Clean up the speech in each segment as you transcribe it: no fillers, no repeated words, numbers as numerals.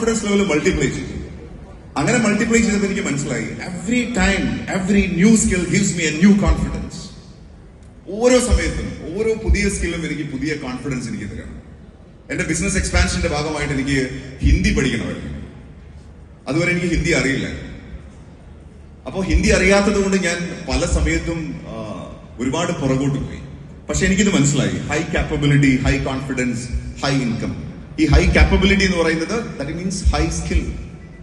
Confidence level multiply ചെയ്തു. അങ്ങനെ multiply ചെയ്തപ്പോൾ എനിക്ക് മനസ്സിലായി, every time every new skill gives me A new confidence. ഓരോ സമയത്തും ഓരോ പുതിയ സ്കില്ലും എനിക്ക് പുതിയ കോൺഫിഡൻസ് എനിക്ക് തരണം. എന്റെ ബിസിനസ് എക്സ്പാൻഷന്റെ ഭാഗമായിട്ട് എനിക്ക് ഹിന്ദി പഠിക്കണമായിരുന്നു. അതുവരെ എനിക്ക് ഹിന്ദി അറിയില്ല. അപ്പോൾ ഹിന്ദി അറിയാത്തത് കൊണ്ട് ഞാൻ പല സമയത്തും ഒരുപാട് പുറകോട്ട് പോയി. പക്ഷെ എനിക്കിത് മനസ്സിലായി, high capability, high confidence, high income. ഈ ഹൈ കാപ്പബിലിറ്റി എന്ന് പറയുന്നത് ദാറ്റ് മീൻസ് ഹൈ സ്കിൽ.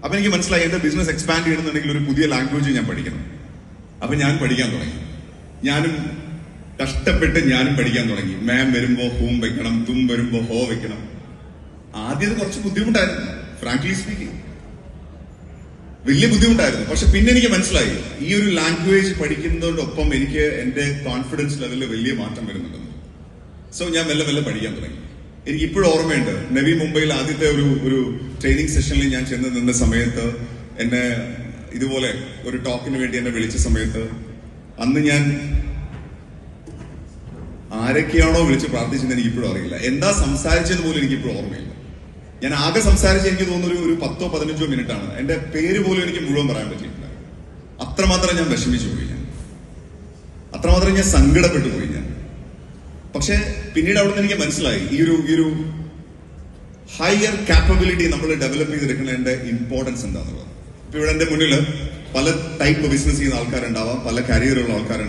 അപ്പൊ എനിക്ക് മനസ്സിലായി, എന്റെ ബിസിനസ് എക്സ്പാൻഡ് ചെയ്യണമെന്നുണ്ടെങ്കിൽ ഒരു പുതിയ ലാംഗ്വേജ് ഞാൻ പഠിക്കണം. അപ്പൊ ഞാൻ പഠിക്കാൻ തുടങ്ങി. ഞാനും കഷ്ടപ്പെട്ട് പഠിക്കാൻ തുടങ്ങി. മാം വരുമ്പോ ഹൂം വെക്കണം, തും വരുമ്പോ ഹോ വെക്കണം. ആദ്യം കുറച്ച് ബുദ്ധിമുട്ടായിരുന്നു, ഫ്രാങ്ക്ലി സ്പീക്കിംഗ് വലിയ ബുദ്ധിമുട്ടായിരുന്നു. പക്ഷെ പിന്നെ എനിക്ക് മനസ്സിലായി, ഈ ഒരു ലാംഗ്വേജ് പഠിക്കുന്നതോടൊപ്പം എനിക്ക് എന്റെ കോൺഫിഡൻസ് ലെവലിൽ വലിയ മാറ്റം വരുന്നുണ്ടെന്ന്. സോ ഞാൻ മെല്ലെ മെല്ലെ പഠിക്കാൻ തുടങ്ങി. എനിക്ക് ഇപ്പോഴും ഓർമ്മയുണ്ട്, നവി മുംബൈയിൽ ആദ്യത്തെ ഒരു ട്രെയിനിങ് സെഷനിൽ ഞാൻ ചെന്ന് നിന്ന സമയത്ത് എന്നെ ഇതുപോലെ ഒരു ടോക്കിന് വേണ്ടി എന്നെ വിളിച്ച സമയത്ത് അന്ന് ഞാൻ ആരൊക്കെയാണോ വിളിച്ച് പ്രാർത്ഥിച്ചെന്ന് എനിക്ക് ഇപ്പോഴും അറിയില്ല. എന്താ സംസാരിച്ചത് പോലും എനിക്ക് ഇപ്പോഴും ഓർമ്മയില്ല. ഞാൻ ആകെ സംസാരിച്ച് എനിക്ക് തോന്നുന്നു ഒരു 10-15 മിനിറ്റാണ്. എന്റെ പേര് പോലും എനിക്ക് മുഴുവൻ പറയാൻ പറ്റിയിട്ടില്ല. അത്രമാത്രം ഞാൻ വിഷമിച്ചു പോയി, അത്രമാത്രം ഞാൻ സങ്കടപ്പെട്ടു പോയി ഞാൻ. പക്ഷെ പിന്നീട് അവിടെ നിന്ന് എനിക്ക് മനസ്സിലായി, ഈ ഒരു ഹയർ കാപ്പബിലിറ്റി നമ്മൾ ഡെവലപ്പ് ചെയ്തെടുക്കുന്നതിന്റെ ഇമ്പോർട്ടൻസ് എന്താണെന്നുള്ളത്. ഇപ്പൊ ഇവിടെ എന്റെ മുന്നിൽ പല ടൈപ്പ് ബിസിനസ് ചെയ്യുന്ന ആൾക്കാരുണ്ടാവാം, പല കരിയറുള്ള ആൾക്കാരുണ്ടാവാം.